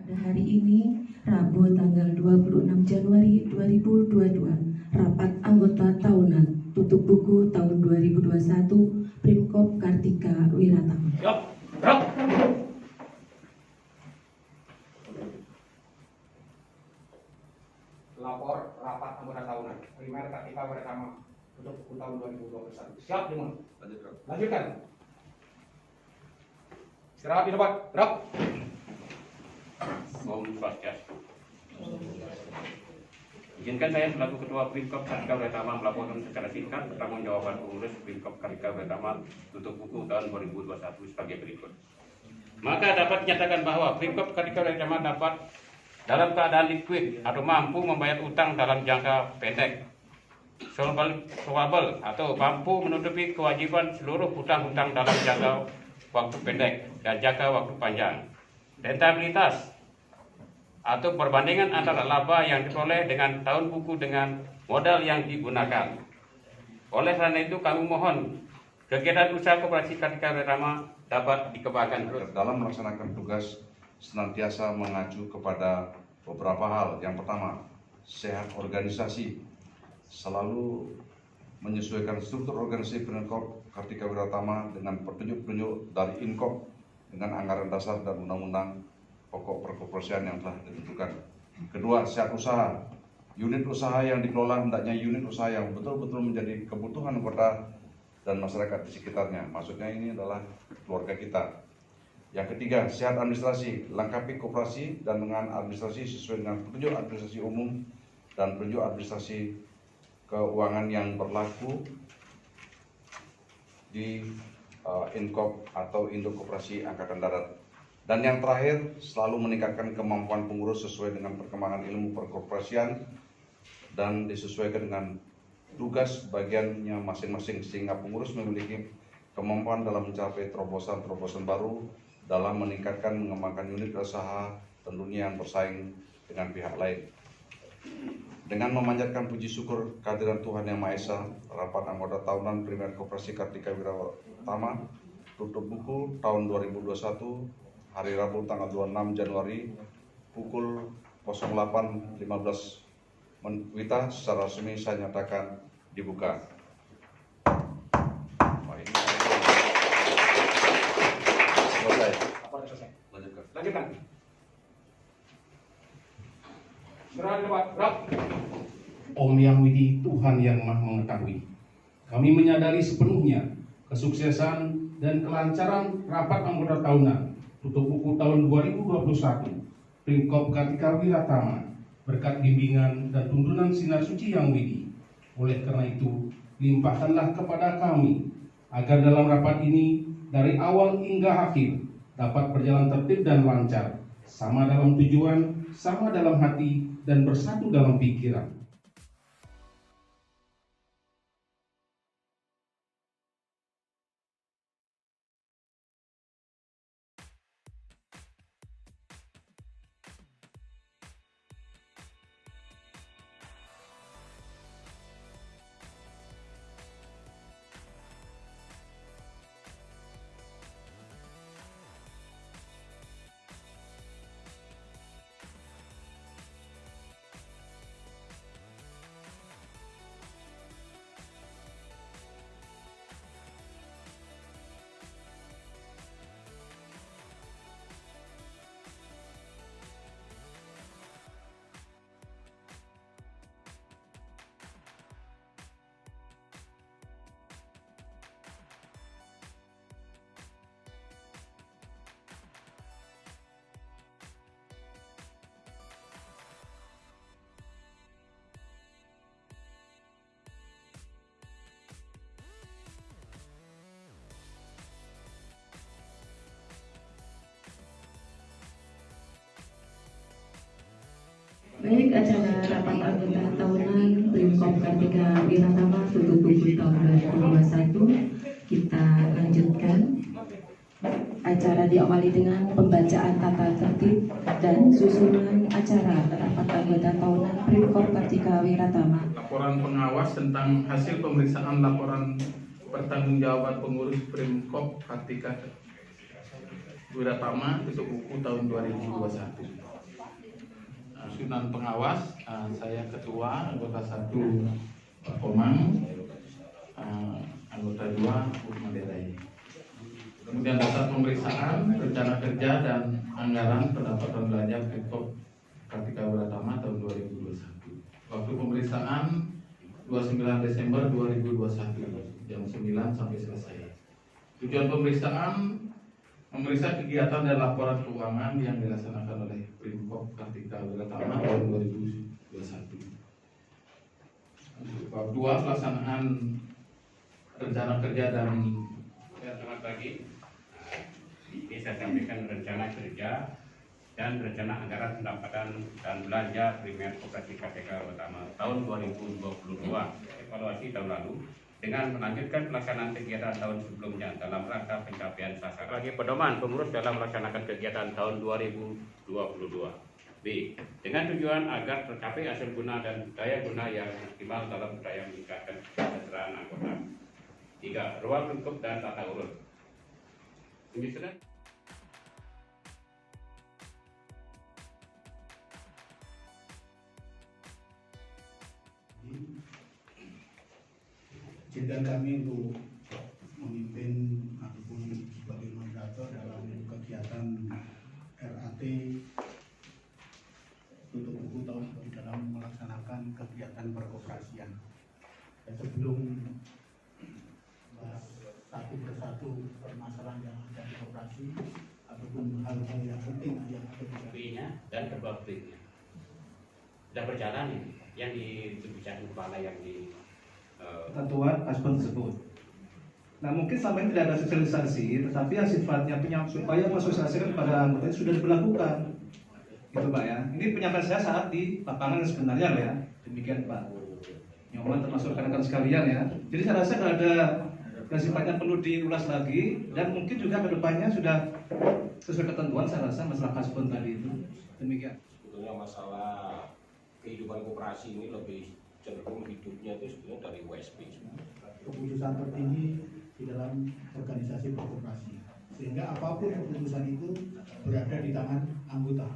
Pada hari ini, Rabu tanggal 26 Januari 2022, rapat anggota tahunan tutup buku tahun 2021 Primkop Kartika Wiratama. Lapor rapat anggota tahunan Primer Kartika Wiratama tutup buku tahun 2021. Siap dimulai. Lanjutkan. Istirahat di tempat. Gerak. Om Swastiastu. Izinkan saya selaku Ketua Primkop Kartika Wiratama melaporkan secara singkat pertanggungjawaban pengurus Primkop Kartika Wiratama tutup buku tahun 2021 sebagai berikut. Maka dapat dinyatakan bahwa Primkop Kartika Wiratama dapat dalam keadaan likuid atau mampu membayar utang dalam jangka pendek, solvable atau mampu menutupi kewajiban seluruh hutang-hutang dalam jangka waktu pendek dan jangka waktu panjang. Rentabilitas atau perbandingan antara laba yang diperoleh dengan tahun buku dengan modal yang digunakan. Oleh karena itu kami mohon kegiatan usaha koperasi Kartika Wiratama dapat dikembangkan terus. Dalam melaksanakan tugas senantiasa mengacu kepada beberapa hal. Yang pertama, sehat organisasi, selalu menyesuaikan struktur organisasi Primkop Kartika Wiratama dengan petunjuk-petunjuk dari Inkop dengan anggaran dasar dan undang-undang pokok perkoperasian yang telah ditentukan. Kedua, sehat usaha. Unit usaha yang dikelola hendaknya unit usaha yang betul-betul menjadi kebutuhan kota dan masyarakat di sekitarnya. Maksudnya ini adalah keluarga kita. Yang ketiga, sehat administrasi. Lengkapi koperasi dan dengan administrasi sesuai dengan petunjuk administrasi umum dan petunjuk administrasi keuangan yang berlaku di Inkop atau Induk Koperasi Angkatan Darat. Dan yang terakhir, selalu meningkatkan kemampuan pengurus sesuai dengan perkembangan ilmu perkoperasian dan disesuaikan dengan tugas bagiannya masing-masing sehingga pengurus memiliki kemampuan dalam mencapai terobosan-terobosan baru dalam meningkatkan mengembangkan unit usaha tentunya yang bersaing dengan pihak lain. Dengan memanjatkan puji syukur kehadiran Tuhan Yang Maha Esa, rapat anggota tahunan Primer Koperasi Kartika Wiratama tutup buku tahun 2021 hari Rabu tanggal 26 Januari pukul 08.15 WITA secara resmi saya nyatakan dibuka. Selesai. Selesai. Lanjutkan. Lanjutkan. Istirahat di tempat. Gerak. Om Yang Widi, Tuhan Yang Maha Mengetahui. Kami menyadari sepenuhnya kesuksesan dan kelancaran rapat anggota tahunan tutup buku tahun 2021 Primkop Kartika Wiratama berkat bimbingan dan tuntunan sinar suci Yang Widi. Oleh karena itu, limpahkanlah kepada kami agar dalam rapat ini dari awal hingga akhir dapat berjalan tertib dan lancar, sama dalam tujuan, sama dalam hati, dan bersatu dalam pikiran. Baik, acara rapat anggota tahunan Primkop Kartika Wiratama tutup buku tahun 2021 kita lanjutkan. Acara diawali dengan pembacaan tata tertib dan susunan acara rapat anggota tahunan Primkop Kartika Wiratama. Laporan pengawas tentang hasil pemeriksaan laporan pertanggungjawaban pengurus Primkop Kartika Wiratama tutup buku tahun 2021. Susunan pengawas, saya ketua, anggota 1 Pak Komang, anggota 2 Bu Maderai. Kemudian daftar pemeriksaan, rencana kerja dan anggaran pendapatan belanja Pemkop Kartika Wiratama tahun 2021. Waktu pemeriksaan 29 Desember 2021 jam 9 sampai selesai. Tujuan pemeriksaan memeriksa kegiatan dan laporan keuangan yang dilaksanakan oleh Pemkop Kartika Wiratama tahun 2021. Bab 2 pelaksanaan rencana kerja dan Selamat pagi. Ini saya sampaikan rencana kerja dan rencana anggaran pendapatan dan belanja primer Koperasi KTK Wiratama tahun 2022, evaluasi tahun lalu dengan melanjutkan pelaksanaan kegiatan tahun sebelumnya dalam rangka pencapaian sasaran. Bagi pedoman pengurus dalam melaksanakan kegiatan tahun 2022. B. Dengan tujuan agar tercapai hasil guna dan daya guna yang optimal dalam upaya meningkatkan kesejahteraan anggota. 3. Ruang lingkup dan tata urut. Ini sudah. Izinkan kami untuk memimpin ataupun sebagai moderator dalam kegiatan RAT tutup buku tahun di dalam melaksanakan kegiatan perkoperasian. Dan sebelum bahas satu persatu permasalahan yang ada di koperasi ataupun hal-hal yang penting yang ada di B-nya dan kedua B-nya sudah berjalan ini yang dibicarakan kepala yang di ketentuan aspek tersebut. Nah, mungkin selama ini tidak ada sosialisasi, tetapi yang sifatnya supaya mensosialisasikan kepada anggota itu sudah diberlakukan, gitu Pak ya. Ini penyampaian saya saat di lapangan sebenarnya ya, demikian Pak. Nyoman termasuk rekan-rekan sekalian ya. Jadi saya rasa kalau ada yang sifatnya perlu diulas lagi dan mungkin juga ke depannya sudah sesuai ketentuan, saya rasa masalah kaspon tadi itu. Demikian. Sebetulnya masalah kehidupan koperasi ini lebih cenderung hidupnya itu sebenarnya dari WSP. keputusan tertinggi di dalam organisasi perkoperasi, sehingga apapun keputusan itu berada di tangan anggota.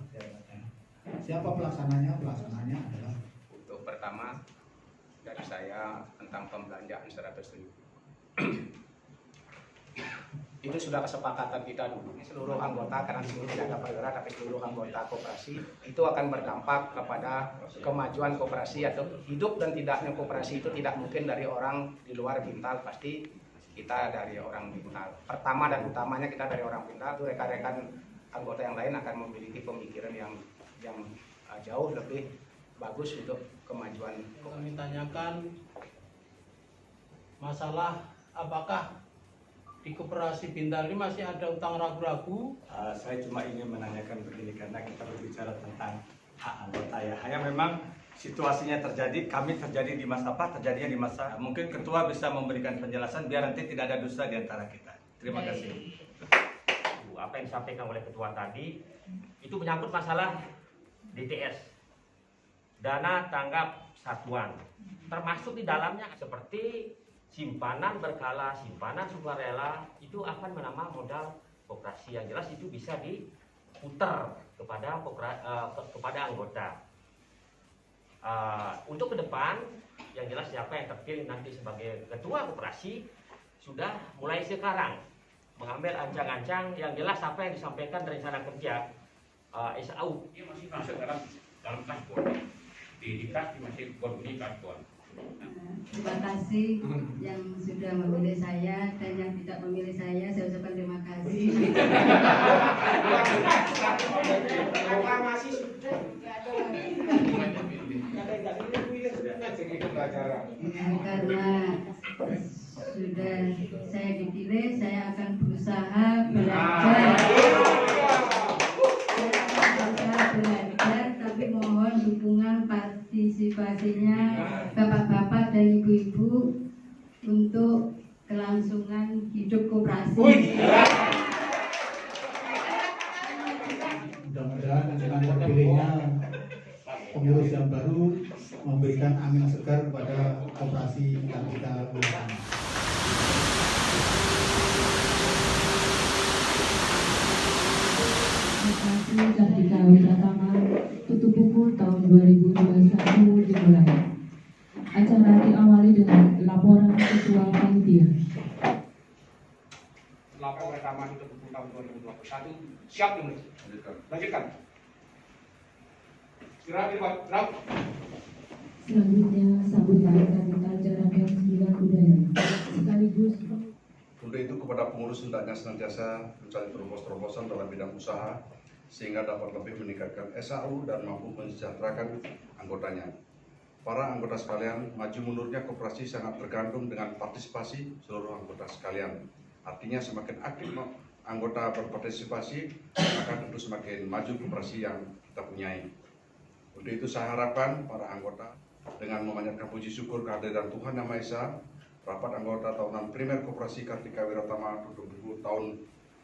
Siapa pelaksananya? Pelaksananya adalah Untuk pertama dari saya tentang pembelanjaan 100.000. Itu sudah kesepakatan kita dulu. Seluruh anggota, karena di sini tidak ada pergerak, tapi seluruh anggota koperasi itu akan berdampak kepada kemajuan koperasi atau hidup dan tidaknya koperasi itu tidak mungkin dari orang di luar Bintal, pasti kita dari orang Bintal. Pertama dan utamanya kita dari orang Bintal, itu rekan-rekan anggota yang lain akan memiliki pemikiran yang jauh lebih bagus untuk kemajuan. Kami tanyakan masalah apakah di Koperasi Bintal ini masih ada utang ragu-ragu. Saya cuma ingin menanyakan begini karena kita berbicara tentang hak anggota ya. Hanya memang situasinya kami terjadi di masa apa? Terjadinya di masa. Mungkin ketua bisa memberikan penjelasan biar nanti tidak ada dusta di antara kita. Terima kasih. Apa yang disampaikan oleh ketua tadi itu menyangkut masalah DTS, dana tanggap satuan, termasuk di dalamnya seperti simpanan berkala, simpanan sukarela, itu akan menambah modal koperasi. Yang jelas itu bisa diputar kepada anggota. Untuk ke depan, yang jelas siapa yang terpilih nanti sebagai ketua koperasi sudah mulai sekarang mengambil ancang-ancang yang jelas apa yang disampaikan dari rencana kerja SAU. Dia masih masuk dalam kasbon. Di kas masih berbunyi kasbon. Terima kasih yang sudah memilih saya dan yang tidak memilih saya ucapkan terima kasih. Masih sudah karena sudah saya dipilih, saya akan berusaha belajar, tapi mohon dukungan partisipasinya bapak-bapak dan ibu-ibu untuk kelangsungan hidup koperasi. mudah-mudahan dengan terpilihnya pengurus yang baru memberikan angin segar kepada koperasi Kartika Wiratama. Kartika Wiratama tutup buku tahun 2021 dimulai. Acara diawali dengan laporan Ketua Panitia. Laporan pertama tutup buku tahun 2021 siap dimulai. Lanjutkan. Istirahat. Selanjutnya sambutan Kartika Jaraken Sembilan Budaya sekaligus. Untuk itu kepada pengurus hendaknya senantiasa mencari terobosan dalam bidang usaha sehingga dapat lebih meningkatkan SAU dan mampu mensejahterakan anggotanya. Para anggota sekalian, maju mundurnya koperasi sangat tergantung dengan partisipasi seluruh anggota sekalian. Artinya semakin aktif anggota berpartisipasi, maka tentu semakin maju koperasi yang kita punyai. Untuk itu saya harapkan para anggota dengan memanjatkan puji syukur kehadiran Tuhan Yang Maha Esa, rapat anggota tahunan primer Koperasi Kartika Wiratama tutup buku tahun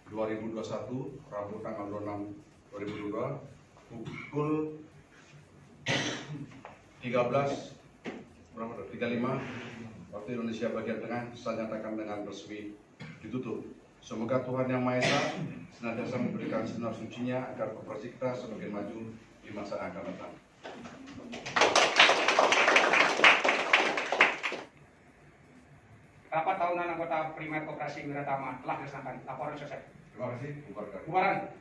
2021 Rabu tanggal 26 2022 pukul 13.35 waktu Indonesia bagian tengah saya nyatakan dengan resmi ditutup. Semoga Tuhan Yang Maha Esa senantiasa memberikan sinar sucinya agar koperasi kita semakin maju di masa yang akan datang. Rapat tahunan anggota primer Koperasi Wiratama telah dilaksanakan. Laporan selesai. Terima kasih. Bubaran.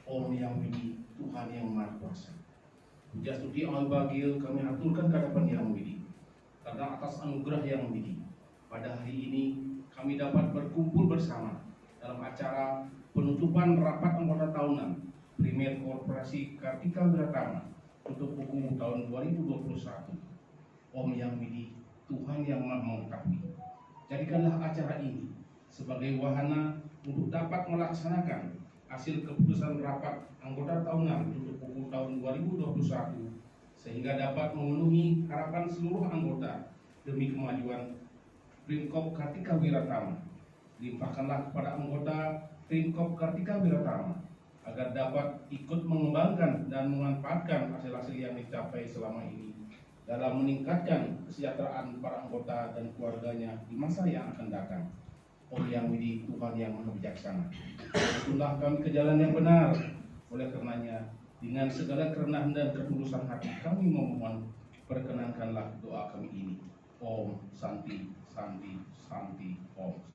Om Yang Widi, Tuhan Yang Maha Kuasa. Puja studi al-bagil kami aturkan ke hadapan Yang Widi. Karena atas anugerah Yang Widi, pada hari ini kami dapat berkumpul bersama dalam acara penutupan rapat anggota tahunan primer Koperasi Kartika Wiratama untuk buku tahun 2021. Om Yang Widi, Tuhan Yang Maha Mengetahui, jadikanlah acara ini sebagai wahana untuk dapat melaksanakan hasil keputusan rapat anggota tahunan untuk buku tahun 2021 sehingga dapat memenuhi harapan seluruh anggota demi kemajuan Primkop Kartika Wiratama. Limpahkanlah kepada anggota Primkop Kartika Wiratama agar dapat ikut mengembangkan dan memanfaatkan hasil-hasil yang dicapai selama ini dalam meningkatkan kesejahteraan para anggota dan keluarganya di masa yang akan datang. Om Yang Widi, Tuhan Yang Maha Bijaksana, tuntunlah kami ke jalan yang benar. Oleh karenanya, dengan segala kerendahan dan ketulusan hati kami memohon, perkenankanlah doa kami ini. Om Santi Santi Santi Om.